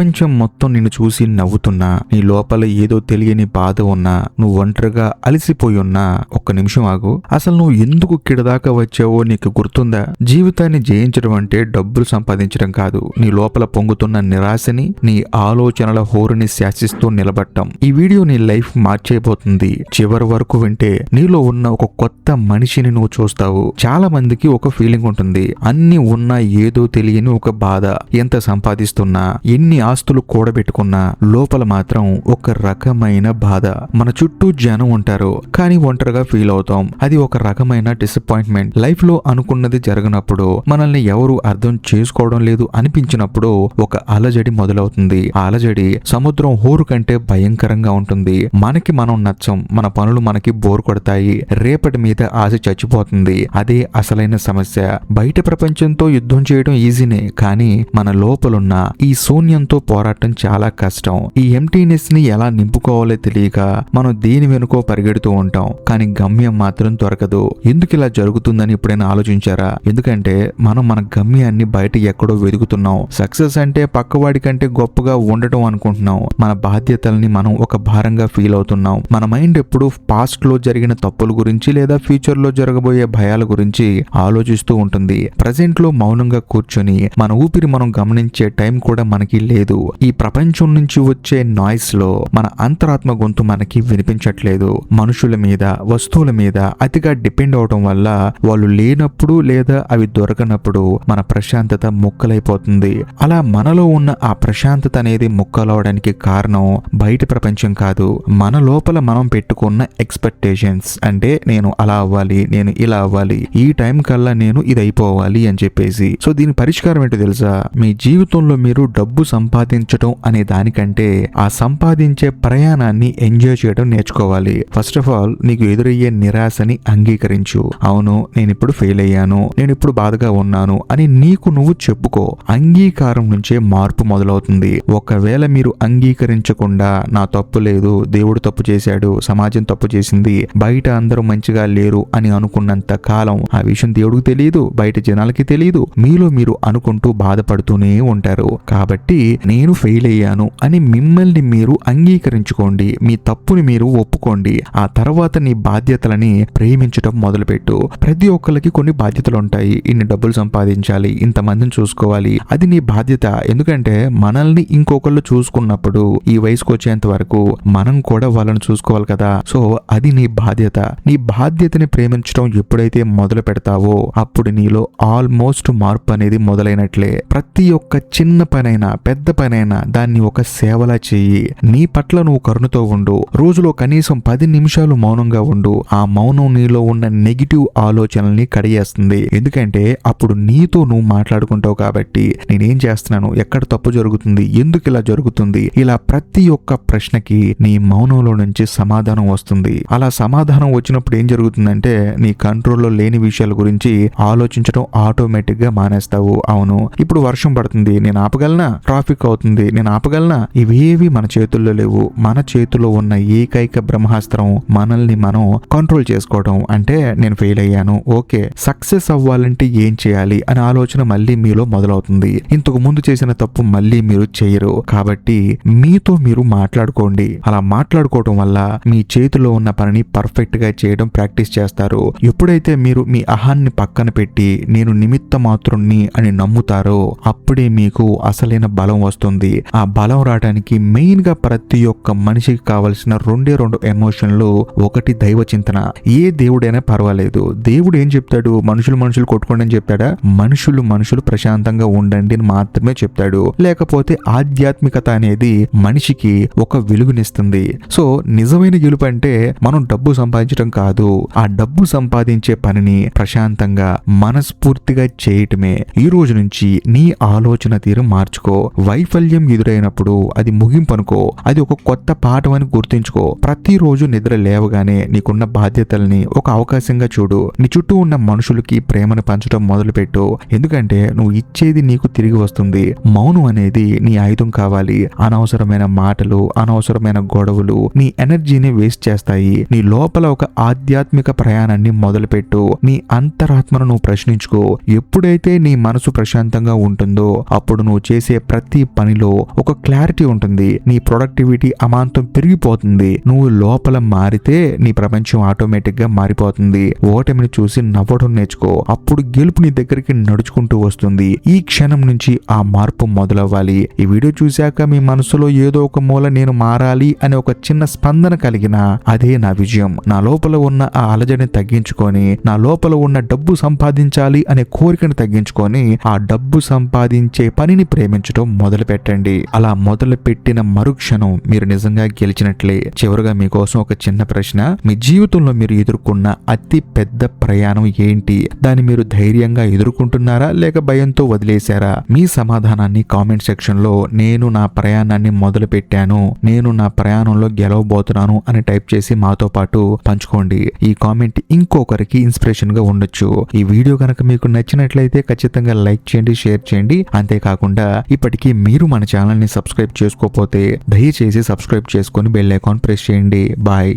ప్రపంచం మొత్తం నిన్ను చూసి నవ్వుతున్నా, నీ లోపల ఏదో తెలియని బాధ ఉన్నా, నువ్వు ఒంటరిగా అలసిపోయి ఉన్నా ఒక్క నిమిషం ఆగు. అసలు నువ్వు ఎందుకు కిడదాకా వచ్చావో నీకు గుర్తుందా? జీవితాన్ని జయించడం అంటే డబ్బులు సంపాదించడం కాదు, నీ లోపల పొంగుతున్న నిరాశని, నీ ఆలోచనల హోరుని శాసిస్తూ నిలబడటం. ఈ వీడియో నీ లైఫ్ మార్చేయబోతుంది. చివరి వరకు వింటే నీలో ఉన్న ఒక కొత్త మనిషిని నువ్వు చూస్తావు. చాలా మందికి ఒక ఫీలింగ్ ఉంటుంది, అన్ని ఉన్నా ఏదో తెలియని ఒక బాధ. ఎంత సంపాదిస్తున్నా, ఎన్ని ఆస్తులు కూడబెట్టుకున్నా లోపల మాత్రం ఒక రకమైన బాధ. మన చుట్టూ జనం ఉంటారు, కానీ ఒంటరిగా ఫీల్ అవుతాం. అది ఒక రకమైన డిసప్పాయింట్మెంట్. లైఫ్ లో అనుకున్నది జరగనప్పుడు, మనల్ని ఎవరు అర్థం చేసుకోవడం లేదు అనిపించినప్పుడు ఒక అలజడి మొదలవుతుంది. ఆ అలజడి సముద్రం హోరు కంటే భయంకరంగా ఉంటుంది. మనకి మనం నచ్చం, మన పనులు మనకి బోర్ కొడతాయి, రేపటి మీద ఆశ చచ్చిపోతుంది. అదే అసలైన సమస్య. బయట ప్రపంచంతో యుద్ధం చేయడం ఈజీనే, కానీ మన లోపలున్న ఈ శూన్యంతో పోరాటం చాలా కష్టం. ఈ ఎంటీనెస్ ని ఎలా నింపుకోవాలో తెలియక మనం దేని వెనుకో పరిగెడుతూ ఉంటాం, కానీ గమ్యం మాత్రం దొరకదు. ఎందుకు ఇలా జరుగుతుందని ఎప్పుడైనా ఆలోచించారా? ఎందుకంటే మనం మన గమ్యాన్ని బయట ఎక్కడో వెతుకుతున్నాం. సక్సెస్ అంటే పక్కవాడి కంటే గొప్పగా ఉండటం అనుకుంటున్నాం. మన బాధ్యతల్ని మనం ఒక భారంగా ఫీల్ అవుతున్నాం. మన మైండ్ ఎప్పుడు పాస్ట్ లో జరిగిన తప్పుల గురించి లేదా ఫ్యూచర్ లో జరగబోయే భయాల గురించి ఆలోచిస్తూ ఉంటుంది. ప్రజెంట్ లో మౌనంగా కూర్చొని మన ఊపిరి మనం గమనించే టైం కూడా మనకి లేదు. ఈ ప్రపంచం నుంచి వచ్చే నాయిస్ లో మన అంతరాత్మ గొంతు మనకి వినిపించట్లేదు. మనుషుల మీద, వస్తువుల మీద అతిగా డిపెండ్ అవడం వల్ల వాళ్ళు లేనప్పుడు లేదా అవి దొరకనప్పుడు మన ప్రశాంతత ముక్కలైపోతుంది. అలా మనలో ఉన్న ఆ ప్రశాంతత అనేది ముక్కలవడానికి కారణం బయట ప్రపంచం కాదు, మన లోపల మనం పెట్టుకున్న ఎక్స్పెక్టేషన్స్. అంటే నేను అలా అవ్వాలి, నేను ఇలా అవ్వాలి, ఈ టైం కల్లా నేను ఇది అయిపోవాలి అని చెప్పేసి. సో దీని పరిష్కారం ఏంటో తెలుసా? మీ జీవితంలో మీరు డబ్బు సంపాదించడం అనే దానికంటే ఆ సంపాదించే ప్రయాణాన్ని ఎంజాయ్ చేయడం నేర్చుకోవాలి. ఫస్ట్ ఆఫ్ ఆల్, నీకు ఎదురయ్యే నిరాశని అంగీకరించు. అవును, నేను ఇప్పుడు ఫెయిల్ అయ్యాను, నేను ఇప్పుడు బాధగా ఉన్నాను అని నీకు నువ్వు చెప్పుకో. అంగీకారం నుంచే మార్పు మొదలవుతుంది. ఒకవేళ మీరు అంగీకరించకుండా నా తప్పు లేదు, దేవుడు తప్పు చేశాడు, సమాజం తప్పు చేసింది, బయట అందరూ మంచిగా లేరు అని అనుకున్నంత కాలం ఆ విషయం దేవుడికి తెలియదు, బయట జనాలకి తెలియదు. మీలో మీరు అనుకుంటూ బాధపడుతూనే ఉంటారు. కాబట్టి నేను ఫెయిల్ అయ్యాను అని మిమ్మల్ని మీరు అంగీకరించుకోండి. మీ తప్పుని మీరు ఒప్పుకోండి. ఆ తర్వాత నీ బాధ్యతలని ప్రేమించడం మొదలుపెట్టు. ప్రతి ఒక్కరికి కొన్ని బాధ్యతలు ఉంటాయి. ఇన్ని డబ్బులు సంపాదించాలి, ఇంతమందిని చూసుకోవాలి, అది నీ బాధ్యత. ఎందుకంటే మనల్ని ఇంకొకళ్ళు చూసుకున్నప్పుడు ఈ వయసుకు వచ్చేంత వరకు మనం కూడా వాళ్ళని చూసుకోవాలి కదా. సో అది నీ బాధ్యత. నీ బాధ్యతని ప్రేమించడం ఎప్పుడైతే మొదలు పెడతావో అప్పుడు నీలో ఆల్మోస్ట్ మార్పు అనేది మొదలైనట్లే. ప్రతి ఒక్క చిన్న పనైనా పెద్ద పనైనా దాన్ని ఒక సేవలా చెయ్యి. నీ పట్ల నువ్వు కరుణతో ఉండు. రోజులో కనీసం 10 నిమిషాలు మౌనంగా ఉండు. ఆ మౌనం నీలో ఉన్న నెగిటివ్ ఆలోచనల్ని కడిగేస్తుంది. ఎందుకంటే అప్పుడు నీతో నువ్వు మాట్లాడుకుంటావు కాబట్టి నేనేం చేస్తున్నాను, ఎక్కడ తప్పు జరుగుతుంది, ఎందుకు ఇలా జరుగుతుంది, ఇలా ప్రతి ఒక్క ప్రశ్నకి నీ మౌనంలో నుంచి సమాధానం వస్తుంది. అలా సమాధానం వచ్చినప్పుడు ఏం జరుగుతుందంటే నీ కంట్రోల్లో లేని విషయాల గురించి ఆలోచించడం ఆటోమేటిక్ గా మానేస్తావు. అవును, ఇప్పుడు వర్షం పడుతుంది, నేను ఆపగలనా? ట్రాఫిక్ అవుతుంది, నేను ఆపగలనా? ఇవేవి మన చేతుల్లో లేవు. మన చేతిలో ఉన్న ఏకైక బ్రహ్మాస్త్రం మనల్ని మనం కంట్రోల్ చేసుకోవడం. అంటే నేను ఫెయిల్ అయ్యాను, ఓకే, సక్సెస్ అవ్వాలంటే ఏం చేయాలి అనే ఆలోచన మళ్ళీ మీలో మొదలవుతుంది. ఇంతకు ముందు చేసిన తప్పు మళ్ళీ మీరు చేయరు. కాబట్టి మీతో మీరు మాట్లాడుకోండి. అలా మాట్లాడుకోవడం వల్ల మీ చేతిలో ఉన్న పనిని పర్ఫెక్ట్ గా చేయడం ప్రాక్టీస్ చేస్తారు. ఎప్పుడైతే మీరు మీ అహాన్ని పక్కన పెట్టి నేను నిమిత్త మాత్రుణ్ణి అని నమ్ముతారో అప్పుడే మీకు అసలైన బలం వస్తుంది. ఆ బలం రావడానికి మెయిన్ గా ప్రతి ఒక్క మనిషికి కావలసిన 2 ఎమోషన్లు. ఒకటి దైవ చింతన. ఏ దేవుడైనా పర్వాలేదు, దేవుడు ఏం చెప్తాడు? మనుషులు కొట్టుకోండి అని చెప్తాడా? మనుషులు ప్రశాంతంగా ఉండండి అని మాత్రమే చెప్తాడు. లేకపోతే ఆధ్యాత్మికత అనేది మనిషికి ఒక వెలుగునిస్తుంది. సో నిజమైన గెలుపు అంటే మనం డబ్బు సంపాదించడం కాదు, ఆ డబ్బు సంపాదించే పనిని ప్రశాంతంగా మనస్ఫూర్తిగా చేయటమే. ఈ రోజు నుంచి నీ ఆలోచన తీరు మార్చుకో. వైఫల్యం ఎదురైనప్పుడు అది ముగింపు అనుకో, అది ఒక కొత్త పాఠం అని గుర్తుంచుకో. ప్రతిరోజు నిద్ర లేవగానే నీకున్న బాధ్యతల్ని ఒక అవకాశంగా చూడు. నీ చుట్టూ ఉన్న మనుషులకి ప్రేమను పంచడం మొదలుపెట్టు. ఎందుకంటే నువ్వు ఇచ్చేది నీకు తిరిగి వస్తుంది. మౌనం అనేది నీ ఆయుధం కావాలి. అనవసరమైన మాటలు, అనవసరమైన గొడవలు నీ ఎనర్జీని వేస్ట్ చేస్తాయి. నీ లోపల ఒక ఆధ్యాత్మిక ప్రయాణాన్ని మొదలుపెట్టు. నీ అంతరాత్మను నువ్వు ప్రశ్నించుకో. ఎప్పుడైతే నీ మనసు ప్రశాంతంగా ఉంటుందో అప్పుడు నువ్వు చేసే ప్రతి పనిలో ఒక క్లారిటీ ఉంటుంది. నీ ప్రొడక్టివిటీ అమాంతం పెరిగిపోతుంది. నువ్వు లోపల మారితే నీ ప్రపంచం ఆటోమేటిక్ గా మారిపోతుంది. ఓటమిని చూసి నవ్వడం నేర్చుకో. అప్పుడు గెలుపు నీ దగ్గరికి నడుచుకుంటూ వస్తుంది. ఈ క్షణం నుంచి ఆ మార్పు మొదలవ్వాలి. ఈ వీడియో చూశాక మీ మనసులో ఏదో ఒక మూల నేను మారాలి అనే ఒక చిన్న స్పందన కలిగిన అదే నా విజయం. నా లోపల ఉన్న ఆ అలజడిని తగ్గించుకొని, నా లోపల ఉన్న డబ్బు సంపాదించాలి అనే కోరికను తగ్గించుకొని, ఆ డబ్బు సంపాదించే పనిని ప్రేమించడం మొదలు పెట్టండి. అలా మొదలు పెట్టిన మరుక్షణం మీరు నిజంగా గెలిచినట్లే. చివరగా మీకోసం ఒక చిన్న ప్రశ్న. మీ జీవితంలో మీరు ఎదుర్కొన్న అతి పెద్ద ప్రయాణం ఏంటి? దాన్ని మీరు ధైర్యంగా ఎదుర్కొంటున్నారా లేక భయంతో వదిలేశారా? మీ సమాధానాన్ని కామెంట్ సెక్షన్ లో నేను నా ప్రయాణాన్ని మొదలు పెట్టాను, నేను నా ప్రయాణంలో గెలవబోతున్నాను అని టైప్ చేసి మాతో పాటు పంచుకోండి. ఈ కామెంట్ ఇంకొకరికి ఇన్స్పిరేషన్ గా ఉండొచ్చు. ఈ వీడియో కనుక మీకు నచ్చినట్లయితే ఖచ్చితంగా లైక్ చేయండి, షేర్ చేయండి. అంతేకాకుండా ఇప్పటికీ మీరు మన ఛానల్ ని సబ్స్క్రైబ్ చేసుకోకపోతే దయచేసి సబ్స్క్రైబ్ చేసుకొని బెల్ ఐకాన్ ప్రెస్ చేయండి. బాయ్.